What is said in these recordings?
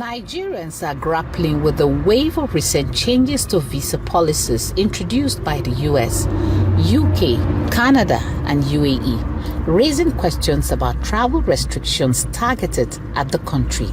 Nigerians are grappling with the wave of recent changes to visa policies introduced by the US, UK, Canada, and UAE, raising questions about travel restrictions targeted at the country.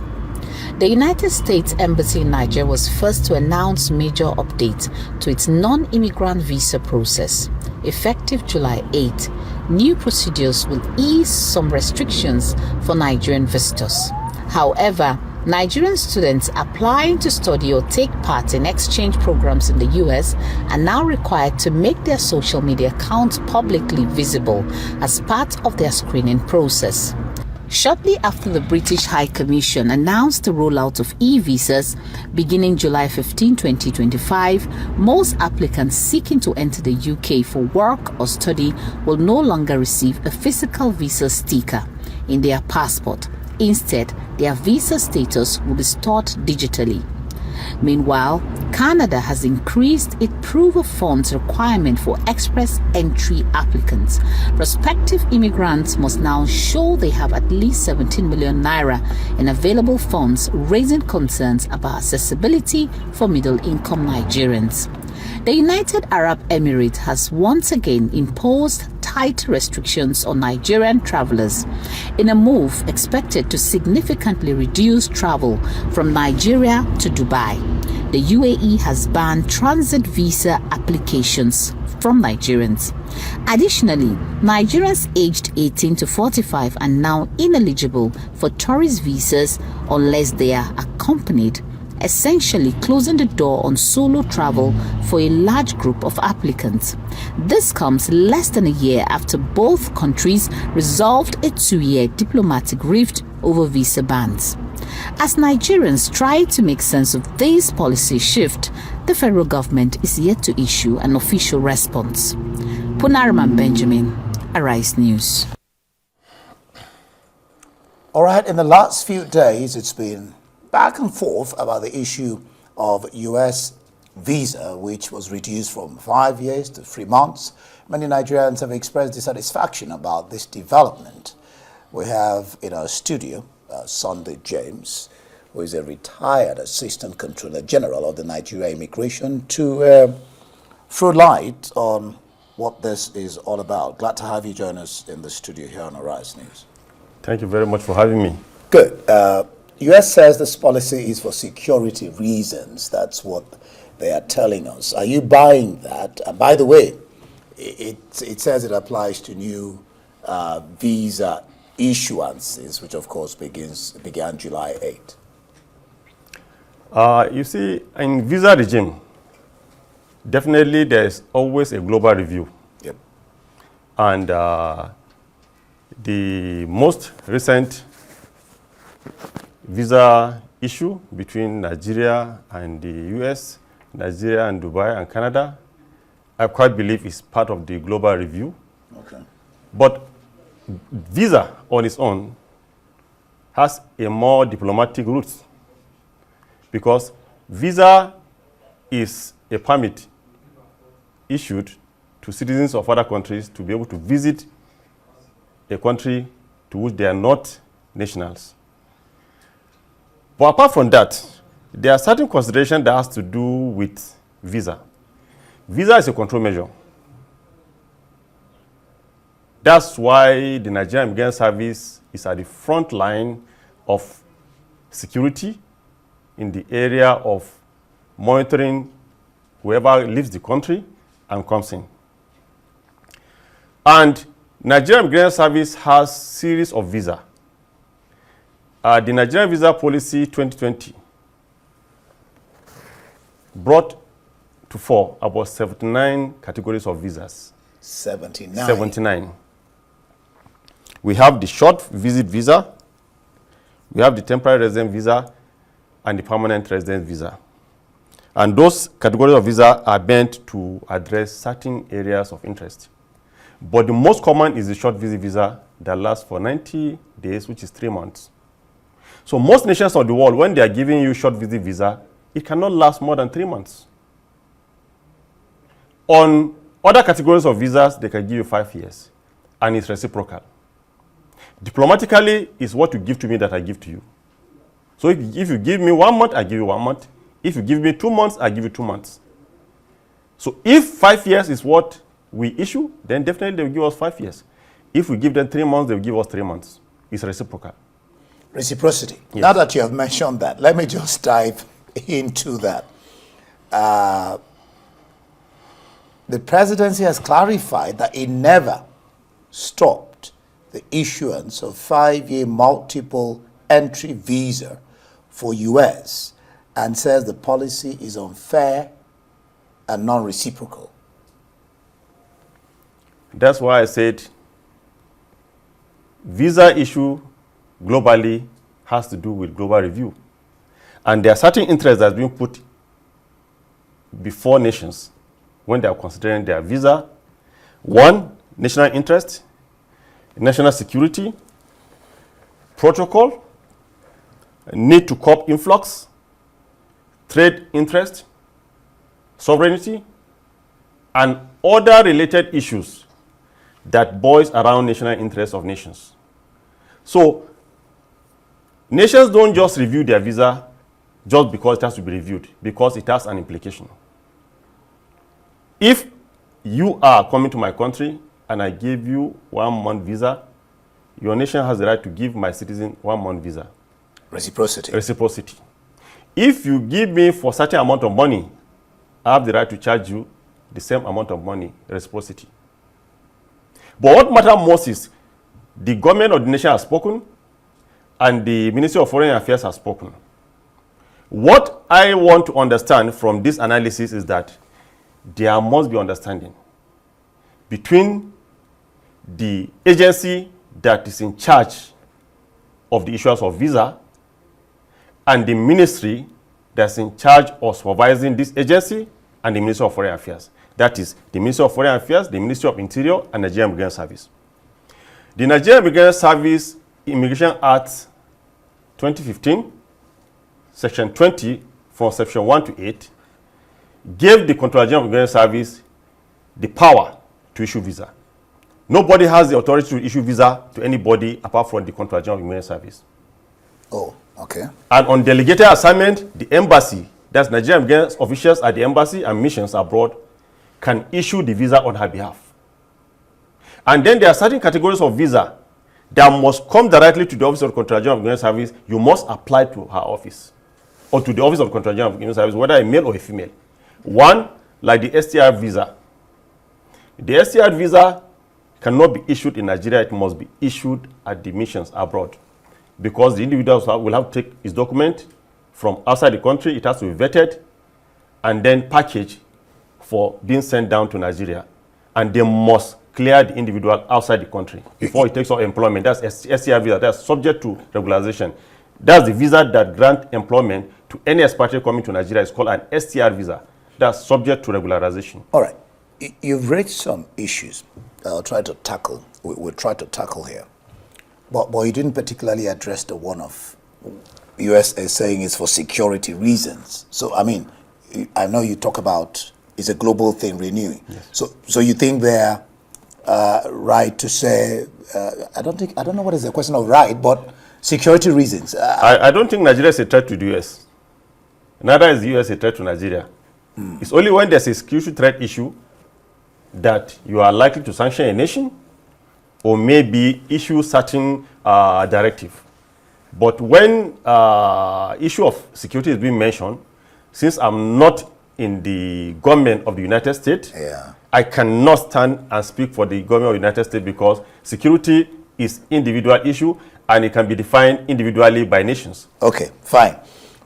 The United States Embassy in Nigeria was first to announce major updates to its non-immigrant visa process. Effective July 8, new procedures will ease some restrictions for Nigerian visitors. However, Nigerian students applying to study or take part in exchange programs in the US are now required to make their social media accounts publicly visible as part of their screening process. Shortly after the British High Commission announced the rollout of e-visas beginning July 15, 2025, most applicants seeking to enter the UK for work or study will no longer receive a physical visa sticker in their passport. Instead, their visa status will be stored digitally. Meanwhile, Canada has increased its proof of funds requirement for express entry applicants. Prospective immigrants must now show they have at least 17 million naira in available funds, raising concerns about accessibility for middle-income Nigerians. The United Arab Emirates has once again imposed tight restrictions on Nigerian travelers in a move expected to significantly reduce travel from Nigeria to Dubai. The UAE has banned transit visa applications from Nigerians. Additionally, Nigerians aged 18 to 45 are now ineligible for tourist visas unless they are accompanied, essentially closing the door on solo travel for a large group of applicants. This comes less than a year after both countries resolved a 2-year diplomatic rift over visa bans. As Nigerians try to make sense of this policy shift, the federal government is yet to issue an official response. Punaraman Benjamin, Arise News. All right, in the last few days, it's been back and forth about the issue of US visa, which was reduced from 5 years to 3 months. Many Nigerians have expressed dissatisfaction about this development. We have in our studio Sunday James, who is a retired Assistant Controller General of the Nigeria Immigration, to throw light on what this is all about. Glad to have you join us in the studio here on Arise News. Thank you very much for having me. Good. US says this policy is for security reasons. That's what they are telling us. Are you buying that? By the way, it says it applies to new visa issuances, which of course began July 8. You see, in visa regime, definitely there is always a global review. Yep. And the most recent visa issue between Nigeria and the US, Nigeria and Dubai and Canada, I quite believe is part of the global review. Okay. But visa on its own has a more diplomatic route, because visa is a permit issued to citizens of other countries to be able to visit a country to which they are not nationals. But apart from that, there are certain considerations that has to do with visa. Visa is a control measure. That's why the Nigerian Immigration Service is at the front line of security in the area of monitoring whoever leaves the country and comes in. And Nigerian Immigration Service has series of visa. The Nigerian Visa Policy 2020 brought to fore about 79 categories of visas. 79? 79. We have the short visit visa, we have the temporary resident visa, and the permanent resident visa. And those categories of visa are meant to address certain areas of interest. But the most common is the short visit visa that lasts for 90 days, which is 3 months. So most nations of the world, when they are giving you short visit visa, it cannot last more than 3 months. On other categories of visas, they can give you 5 years, and it's reciprocal. Diplomatically, is what you give to me that I give to you. So if you give me 1 month, I give you 1 month. If you give me 2 months, I give you 2 months. So if 5 years is what we issue, then definitely they will give us 5 years. If we give them 3 months, they will give us 3 months. It's reciprocal. Reciprocity. Yes. Now that you have mentioned that, let me just dive into that. The presidency has clarified that it never stopped the issuance of 5-year multiple entry visa for US and says the policy is unfair and non-reciprocal. That's why I said visa issue globally has to do with global review. And there are certain interests that are being put before nations when they are considering their visa. One, national interest, national security, protocol, need to curb influx, trade interest, sovereignty, and other related issues that boils around national interests of nations. So, nations don't just review their visa just because it has to be reviewed, because it has an implication. If you are coming to my country and I give you 1 month visa, your nation has the right to give my citizen 1 month visa. Reciprocity. Reciprocity. If you give me for certain amount of money, I have the right to charge you the same amount of money. Reciprocity. But what matters most is the government of the nation has spoken and the Ministry of Foreign Affairs has spoken. What I want to understand from this analysis is that there must be understanding between the agency that is in charge of the issuance of visa and the ministry that's in charge of supervising this agency and the Ministry of Foreign Affairs. That is the Ministry of Foreign Affairs, the Ministry of Interior, and the Nigerian Immigration Service. The Nigerian Immigration Service Immigration Act 2015, Section 20, from Section 1 to 8, gave the Controller General of Immigration Service the power to issue visa. Nobody has the authority to issue visa to anybody apart from the Controller General of Immigration Service. Oh, okay. And on delegated assignment, the embassy, that's Nigerian immigration officials at the embassy and missions abroad, can issue the visa on her behalf. And then there are certain categories of visa that must come directly to the Office of the Controller General of Immigration Service. You must apply to her office or to the Office of the Controller General of Immigration Service, whether a male or a female. One, like the STR visa. The STR visa cannot be issued in Nigeria. It must be issued at the missions abroad, because the individual will have to take his document from outside the country. It has to be vetted and then packaged for being sent down to Nigeria. And they must clear the individual outside the country before it takes up employment. That's SCR visa. That's subject to regularization. That's the visa that grants employment to any expatriate coming to Nigeria. It's called an STR visa. That's subject to regularization. All right. You've raised some issues that I'll try to tackle. We'll try to tackle here. But you didn't particularly address the one of USA saying it's for security reasons. So, I mean, I know you talk about it's a global thing, renewing. Yes. So you think they're right to say, I don't know what is the question of right, but security reasons. I don't think Nigeria is a threat to the US. Neither is the US a threat to Nigeria. It's only when there's a security threat issue that you are likely to sanction a nation or maybe issue certain directive. But when issue of security is being mentioned, since I'm not in the government of the United States, I cannot stand and speak for the government of the United States, because security is individual issue and it can be defined individually by nations. Okay, fine.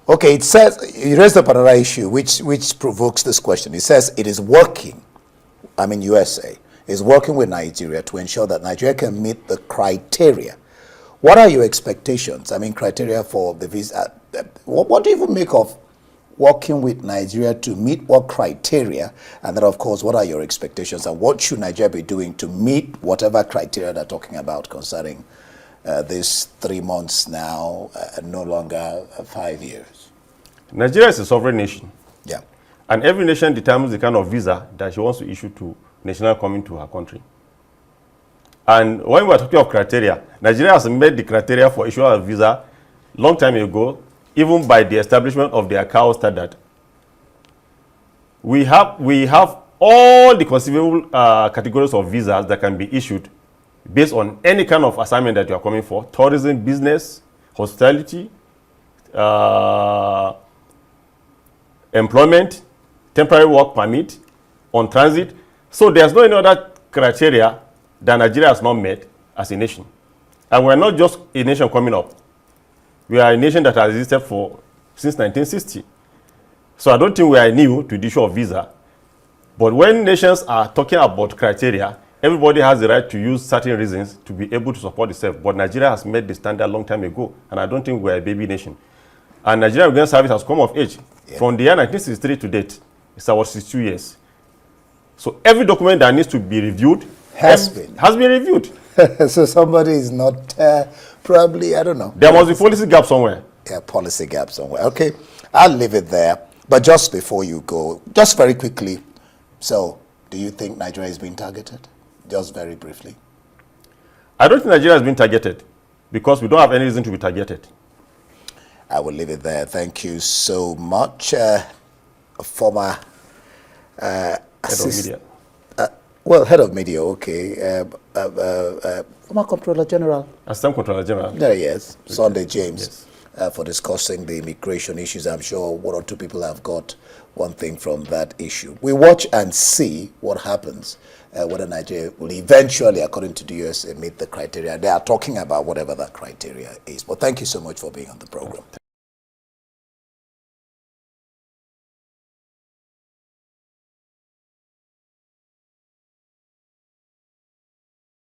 Okay, it says, you raised up another issue which provokes this question. It says it is working, I mean USA, is working with Nigeria to ensure that Nigeria can meet the criteria. What are your expectations? I mean, criteria for the visa. What do you even make of working with Nigeria to meet what criteria? And then, of course, what are your expectations? And what should Nigeria be doing to meet whatever criteria they're talking about concerning this 3 months now, no longer 5 years? Nigeria is a sovereign nation. Yeah. And every nation determines the kind of visa that she wants to issue to nationals coming to her country. And when we're talking of criteria, Nigeria has met the criteria for issuing a visa long time ago even by the establishment of the ICAO standard, we have all the conceivable categories of visas that can be issued based on any kind of assignment that you are coming for: tourism, business, hospitality, employment, temporary work permit, on transit. So there's no any other criteria that Nigeria has not met as a nation. And we're not just a nation coming up. We are a nation that has existed since 1960. So I don't think we are new to the issue of visa. But when nations are talking about criteria, everybody has the right to use certain reasons to be able to support itself. But Nigeria has met the standard a long time ago, and I don't think we're a baby nation. And Nigerian Immigration Service has come of age. Yeah. From the year 1963 to date, it's about 62 years. So every document that needs to be reviewed has been reviewed. So somebody is not probably, I don't know. There must be policy gap somewhere. Yeah, policy gap somewhere. Okay, I'll leave it there. But just before you go, just very quickly, so do you think Nigeria is being targeted? Just very briefly. I don't think Nigeria has been targeted because we don't have any reason to be targeted. I will leave it there. Thank you so much. Former head of media. Head of media, okay. Former Comptroller General. Assistant Comptroller General. Yes, Sunday James. Yes. For discussing the immigration issues. I'm sure one or two people have got one thing from that issue. We watch and see what happens, whether Nigeria will eventually, according to the USA, meet the criteria. They are talking about whatever that criteria is. But thank you so much for being on the program.